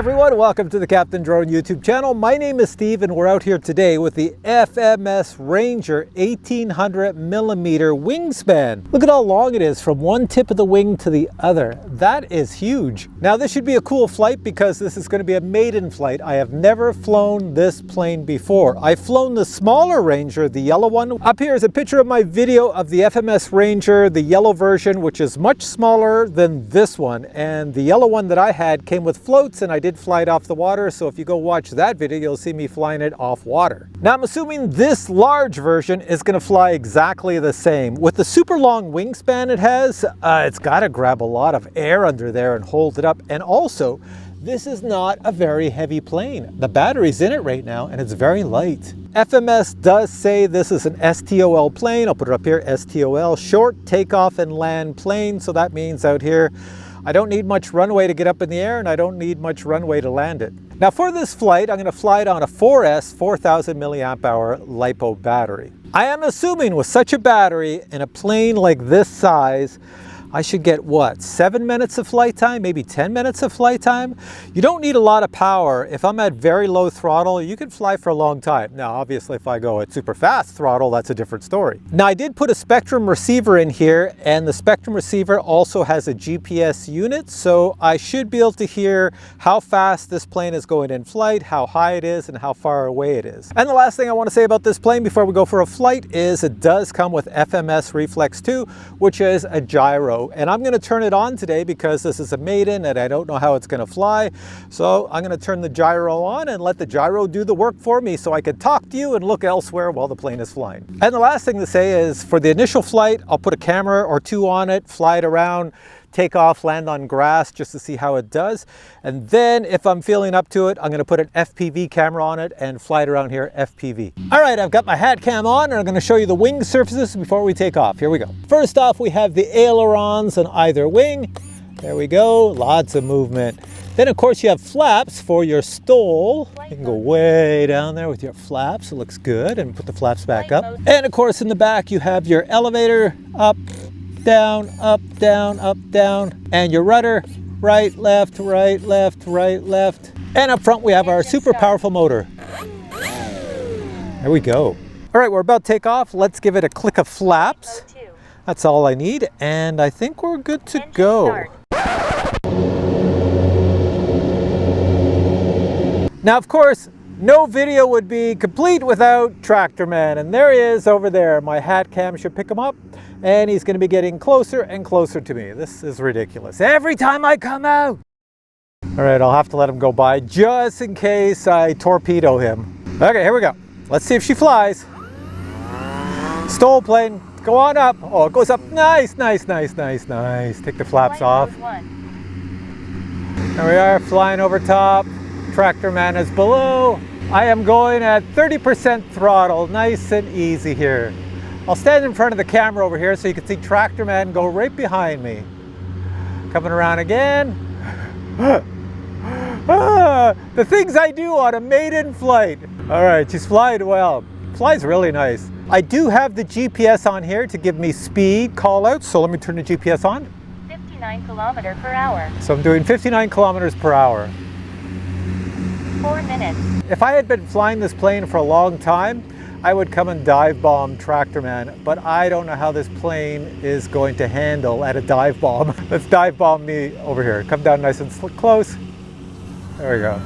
everyone, welcome to the CaptainDrone YouTube channel. My name is Steve and we're out here today with the FMS Ranger 1800 millimeter wingspan. Look at how long it is from one tip of the wing to the other. That is huge. Now this should be a cool flight because this is going to be a maiden flight. I have never flown this plane before. I've flown the smaller Ranger, the yellow one. Up here is a picture of my video of the FMS Ranger, the yellow version, which is much smaller than this one. And the yellow one that I had came with floats, and I did fly it off the water, so if you go watch that video, you'll see me flying it off water. Now I'm assuming this large version is going to fly exactly the same. With the super long wingspan it has, it's got to grab a lot of air under there and hold it up. And also, this is not a very heavy plane. The battery's in it right now and it's very light. FMS does say this is an STOL plane. I'll put it up here, STOL, short takeoff and land plane. So that means out here, I don't need much runway to get up in the air and I don't need much runway to land it. Now for this flight, I'm going to fly it on a 4S 4000 milliamp hour LiPo battery. I am assuming with such a battery in a plane like this size, I should get what, 7 minutes of flight time, maybe 10 minutes of flight time? You don't need a lot of power. If I'm at very low throttle, you can fly for a long time. Now, obviously, if I go at super fast throttle, that's a different story. Now, I did put a Spectrum receiver in here, and the Spectrum receiver also has a GPS unit, so I should be able to hear how fast this plane is going in flight, how high it is, and how far away it is. And the last thing I want to say about this plane before we go for a flight is it does come with FMS Reflex 2, which is a gyro. And I'm going to turn it on today because this is a Maiden and I don't know how it's going to fly. So I'm going to turn the gyro on and let the gyro do the work for me so I can talk to you and look elsewhere while the plane is flying. And the last thing to say is for the initial flight, I'll put a camera or two on it, fly it around, take off, land on grass just to see how it does. And then if I'm feeling up to it, I'm going to put an FPV camera on it and fly it around here, FPV. All right, I've got my hat cam on and I'm going to show you the wing surfaces before we take off. Here we go. First off, we have the ailerons on either wing. There we go, lots of movement. Then of course you have flaps for your stole. You can go way down there with your flaps. It looks good. And put the flaps back up. And of course in the back you have your elevator, up, down, up, down, up, down, and your rudder, right, left, right, left, right, left. And up front we have our super powerful motor. There we go. All right, we're about to take off. Let's give it a click of flaps. That's all I need, and I think we're good to go. Now, of course, no video would be complete without Tractor Man, and there he is over there. My hat cam should pick him up, and he's going to be getting closer and closer to me. This is ridiculous. Every time I come out. All right, I'll have to let him go by just in case I torpedo him. Okay, here we go. Let's see if she flies. Stole plane, go on up. Oh, it goes up. Nice, nice, nice, nice, nice. Take the flaps off. There we are, flying over top. Tractor Man is below. I am going at 30% throttle, nice and easy here. I'll stand in front of the camera over here so you can see Tractor Man go right behind me. Coming around again. The things I do on a maiden flight. All right, she's flying well. Flies really nice. I do have the GPS on here to give me speed call outs, so let me turn the GPS on. 59 kilometers per hour. So I'm doing 59 kilometers per hour. 4 minutes. If I had been flying this plane for a long time, I would come and dive bomb Tractor Man, but I don't know how this plane is going to handle at a dive bomb. Let's dive bomb me over here. Come down nice and close. There we go.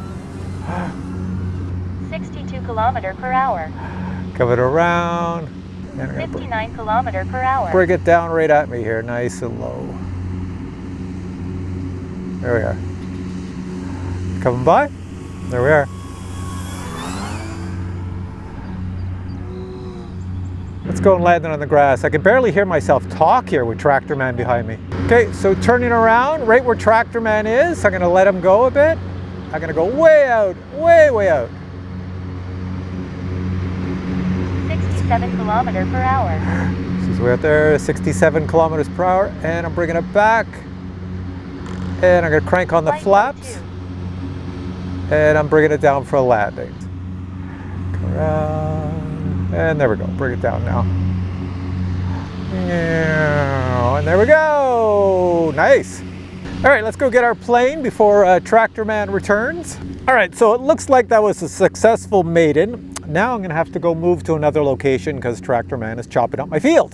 62 kilometers per hour. Coming around. 59 kilometers per hour. Bring it down right at me here, nice and low. There we are. Coming by. There we are. Let's go and land it on the grass. I can barely hear myself talk here with Tractor Man behind me. Okay, so turning around right where Tractor Man is, I'm gonna let him go a bit. I'm gonna go way out, way, way out. 67 kilometers per hour. She's way out there, 67 kilometers per hour, and I'm bringing it back. And I'm gonna crank on the flaps. And I'm bringing it down for a landing. Come around, and there we go, bring it down now. And there we go, nice. All right, let's go get our plane before Tractor Man returns. All right, so it looks like that was a successful Maiden. Now I'm gonna have to go move to another location because Tractor Man is chopping up my field.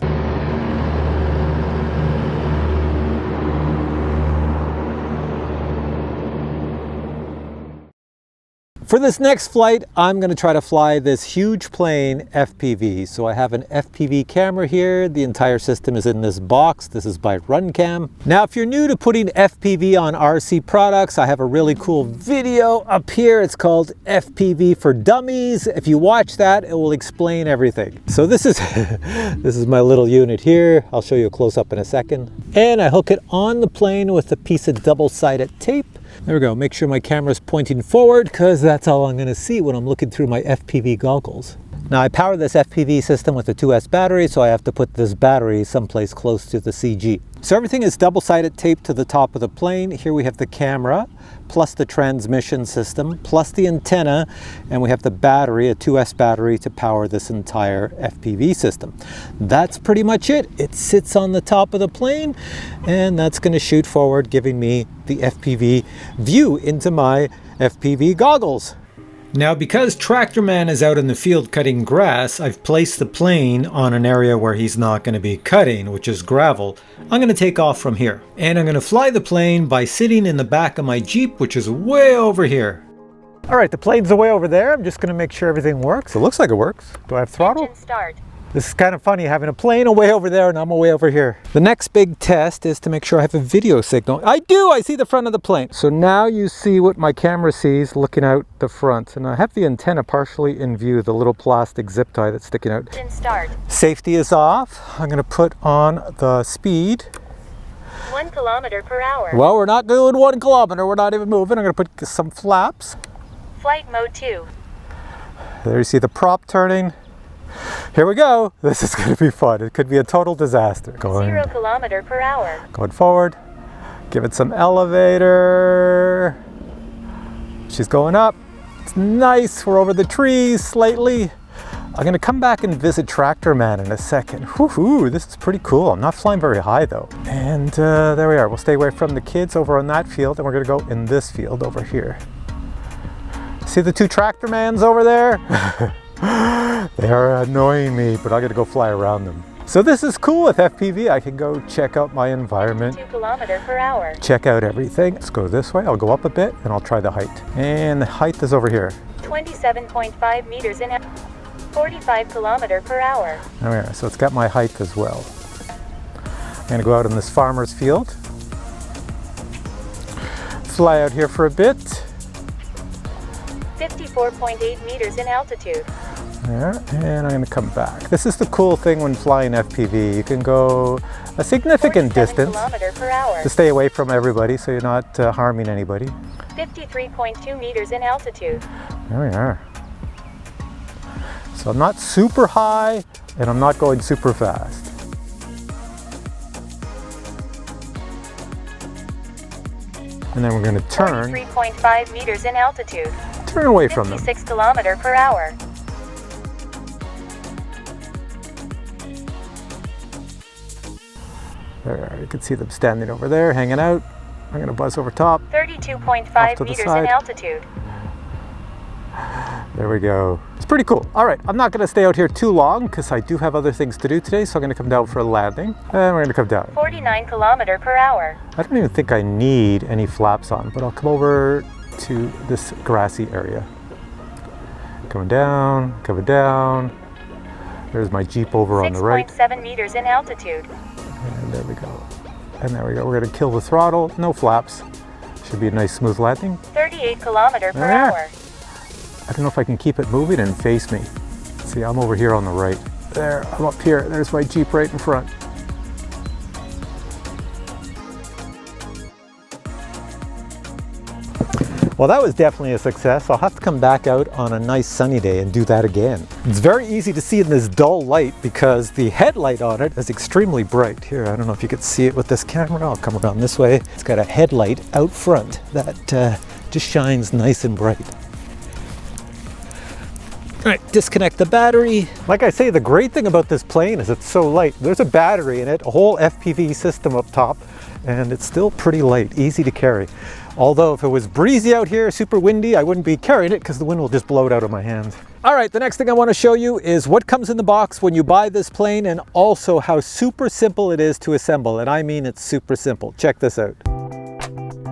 For this next flight, I'm going to try to fly this huge plane FPV. So I have an FPV camera here. The entire system is in this box. This is by RunCam. Now, if you're new to putting FPV on RC products, I have a really cool video up here. It's called FPV for Dummies. If you watch that, it will explain everything. So this is this is my little unit here. I'll show you a close-up in a second. And I hook it on the plane with a piece of double-sided tape. There we go. Make sure my camera's pointing forward because that's all I'm going to see when I'm looking through my FPV goggles. Now I power this FPV system with a 2S battery, so I have to put this battery someplace close to the CG. So everything is double-sided taped to the top of the plane. Here we have the camera, plus the transmission system, plus the antenna, and we have the battery, a 2S battery, to power this entire FPV system. That's pretty much it. It sits on the top of the plane, and that's going to shoot forward, giving me the FPV view into my FPV goggles. Now, because Tractor Man is out in the field cutting grass, I've placed the plane on an area where he's not going to be cutting, which is gravel. I'm going to take off from here. And I'm going to fly the plane by sitting in the back of my Jeep, which is way over here. All right, the plane's way over there. I'm just going to make sure everything works. It looks like it works. Do I have throttle? Engine start. This is kind of funny, having a plane away over there and I'm away over here. The next big test is to make sure I have a video signal. I do! I see the front of the plane. So now you see what my camera sees looking out the front. And I have the antenna partially in view, the little plastic zip tie that's sticking out. Engine start. Safety is off. I'm going to put on the speed. 1 kilometer per hour. Well, we're not doing 1 kilometer. We're not even moving. I'm going to put some flaps. Flight mode 2. There you see the prop turning. Here we go. This is going to be fun. It could be a total disaster. 0 kilometer per hour. Going forward. Give it some elevator. She's going up. It's nice. We're over the trees slightly. I'm going to come back and visit Tractor Man in a second. Woohoo, this is pretty cool. I'm not flying very high though. And there we are. We'll stay away from the kids over on that field, and we're going to go in this field over here. See the two Tractor Mans over there? They are annoying me, but I'm going to go fly around them. So this is cool with FPV. I can go check out my environment. 2 kilometer per hour. Check out everything. Let's go this way. I'll go up a bit and I'll try the height. And the height is over here. 27.5 meters in 45 kilometer per hour. There we are. So it's got my height as well. I'm going to go out in this farmer's field. Fly out here for a bit. 54.8 meters in altitude. There, and I'm going to come back. This is the cool thing when flying FPV. You can go a significant distance kilometer per hour. to stay away from everybody so you're not harming anybody. 53.2 meters in altitude. There we are. So I'm not super high and I'm not going super fast. And then we're going to turn. 43.5 meters in altitude. Turn away from them. 56 kilometer per hour. There, you can see them standing over there, hanging out. I'm going to buzz over top. 32.5 meters in altitude. There we go. It's pretty cool. All right, I'm not going to stay out here too long because I do have other things to do today, so I'm going to come down for a landing. And we're going to come down. 49 kilometer per hour. I don't even think I need any flaps on, but I'll come over to this grassy area. Coming down, coming down. There's my Jeep over on the right. 6.7 meters in altitude. And there we go. And there we go. We're going to kill the throttle. No flaps. Should be a nice smooth landing. 38 kilometer per hour. I don't know if I can keep it moving and face me. See, I'm over here on the right. There, I'm up here. There's my Jeep right in front. Well, that was definitely a success. I'll have to come back out on a nice sunny day and do that again. It's very easy to see in this dull light because the headlight on it is extremely bright. Here, I don't know if you could see it with this camera. I'll come around this way. It's got a headlight out front that just shines nice and bright. All right, disconnect the battery. Like I say, the great thing about this plane is it's so light. There's a battery in it, a whole FPV system up top, and it's still pretty light, easy to carry. Although if it was breezy out here, super windy, I wouldn't be carrying it because the wind will just blow it out of my hands. All right, the next thing I want to show you is what comes in the box when you buy this plane, and also how super simple it is to assemble. And I mean it's super simple. Check this out.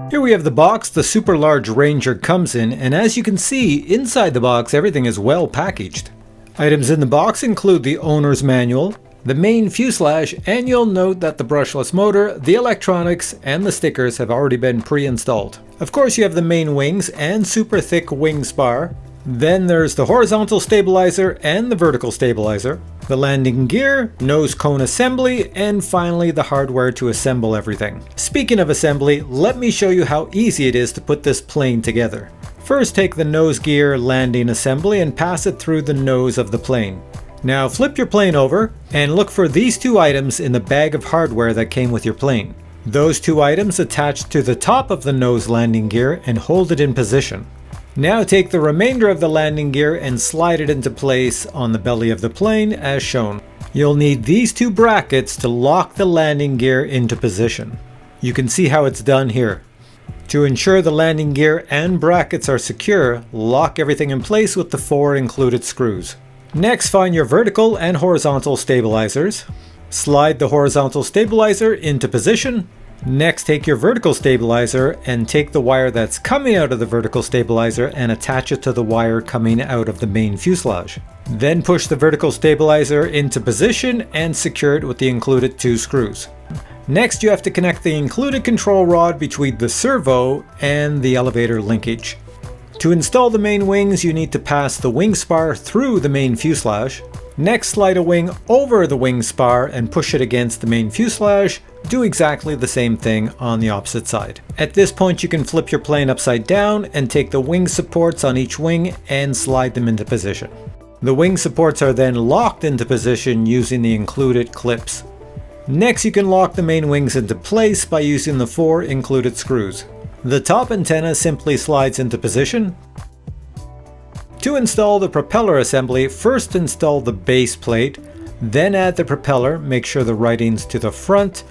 Here we have the box the super large Ranger comes in, and as you can see, inside the box everything is well packaged. Items in the box include the owner's manual, the main fuselage, and you'll note that the brushless motor, the electronics, and the stickers have already been pre-installed. Of course you have the main wings and super thick wing spar. Then there's the horizontal stabilizer and the vertical stabilizer, the landing gear, nose cone assembly, and finally the hardware to assemble everything. Speaking of assembly, let me show you how easy it is to put this plane together. First, take the nose gear landing assembly and pass it through the nose of the plane. Now flip your plane over and look for these two items in the bag of hardware that came with your plane. Those two items attach to the top of the nose landing gear and hold it in position. Now take the remainder of the landing gear and slide it into place on the belly of the plane as shown. You'll need these two brackets to lock the landing gear into position. You can see how it's done here. To ensure the landing gear and brackets are secure, lock everything in place with the 4 included screws. Next, find your vertical and horizontal stabilizers. Slide the horizontal stabilizer into position. Next, take your vertical stabilizer and take the wire that's coming out of the vertical stabilizer and attach it to the wire coming out of the main fuselage. Then push the vertical stabilizer into position and secure it with the included 2 screws. Next, you have to connect the included control rod between the servo and the elevator linkage. To install the main wings, you need to pass the wing spar through the main fuselage. Next, slide a wing over the wing spar and push it against the main fuselage. Do exactly the same thing on the opposite side. At this point, you can flip your plane upside down and take the wing supports on each wing and slide them into position. The wing supports are then locked into position using the included clips. Next, you can lock the main wings into place by using the 4 included screws. The top antenna simply slides into position. To install the propeller assembly, first install the base plate, then add the propeller, make sure the writing's to the front,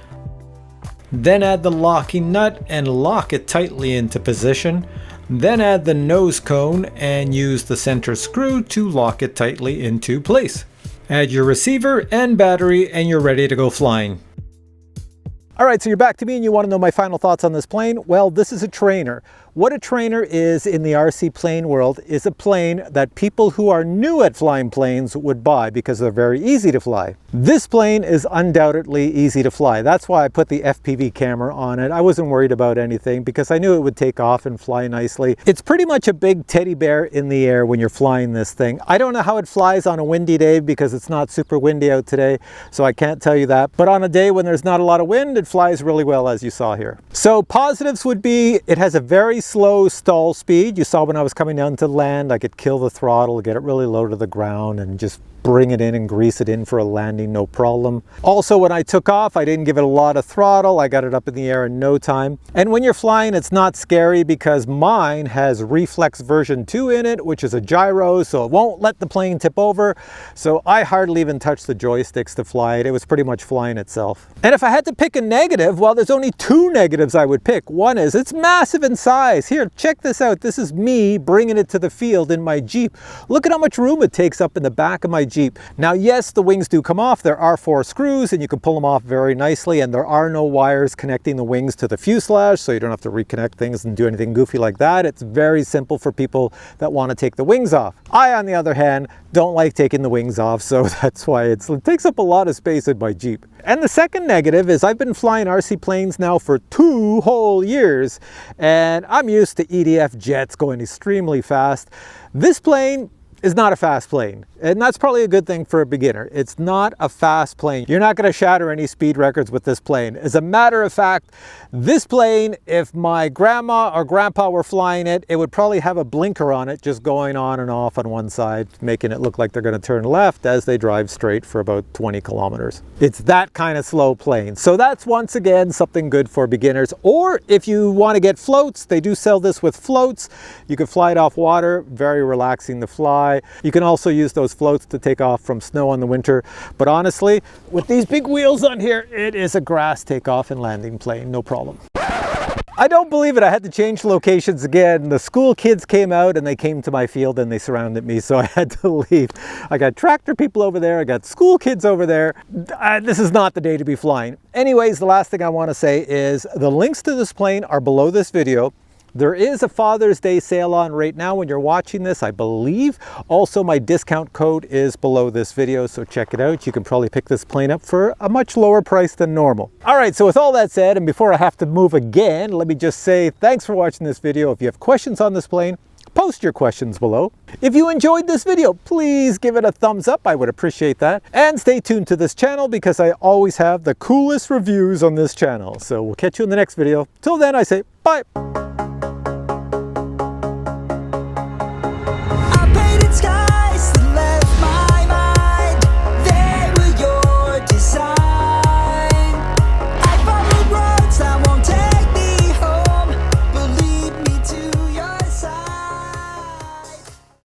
then add the locking nut and lock it tightly into position, then add the nose cone and use the center screw to lock it tightly into place. Add your receiver and battery and you're ready to go flying. All right, so you're back to me and you want to know my final thoughts on this plane? Well, this is a trainer. What a trainer is in the RC plane world is a plane that people who are new at flying planes would buy because they're very easy to fly. This plane is undoubtedly easy to fly. That's why I put the FPV camera on it. I wasn't worried about anything because I knew it would take off and fly nicely. It's pretty much a big teddy bear in the air when you're flying this thing. I don't know how it flies on a windy day because it's not super windy out today, so I can't tell you that. But on a day when there's not a lot of wind, it flies really well, as you saw here. So positives would be it has a very slow stall speed. You saw when I was coming down to land, I could kill the throttle, get it really low to the ground and just bring it in and grease it in for a landing, no problem. Also, when I took off, I didn't give it a lot of throttle. I got it up in the air in no time. And when you're flying, it's not scary because mine has Reflex version 2 in it, which is a gyro, so it won't let the plane tip over. So I hardly even touched the joysticks to fly it. It was pretty much flying itself. And if I had to pick a negative, well, there's only 2 negatives I would pick. One is it's massive in size. Here, check this out. This is me bringing it to the field in my Jeep. Look at how much room it takes up in the back of my Jeep. Now, yes, the wings do come off. There are 4 screws and you can pull them off very nicely, and there are no wires connecting the wings to the fuselage, so you don't have to reconnect things and do anything goofy like that. It's very simple for people that want to take the wings off. I, on the other hand, don't like taking the wings off, so that's why it takes up a lot of space in my Jeep. And the second negative is I've been flying RC planes now for 2 whole years, and I'm used to EDF jets going extremely fast. This plane is not a fast plane, and that's probably a good thing for a beginner. It's not a fast plane. You're not going to shatter any speed records with this plane. As a matter of fact, this plane, if my grandma or grandpa were flying it, it would probably have a blinker on it just going on and off on one side, making it look like they're going to turn left as they drive straight for about 20 kilometers. It's that kind of slow plane. So that's once again something good for beginners. Or if you want to get floats, they do sell this with floats. You can fly it off water, very relaxing to fly. dry. You can also use those floats to take off from snow in the winter. But honestly, with these big wheels on here, it is a grass takeoff and landing plane, no problem. I don't believe it, I had to change locations again. The school kids came out and they came to my field and they surrounded me, so I had to leave. I got tractor people over there, I got school kids over there. This is not the day to be flying. Anyways, the last thing I want to say is the links to this plane are below this video. There is a Father's Day sale on right now when you're watching this, I believe. Also, my discount code is below this video, so check it out. You can probably pick this plane up for a much lower price than normal. All right, so with all that said, and before I have to move again, let me just say thanks for watching this video. If you have questions on this plane, post your questions below. If you enjoyed this video, please give it a thumbs up. I would appreciate that. And stay tuned to this channel because I always have the coolest reviews on this channel. So we'll catch you in the next video. Till then, I say bye.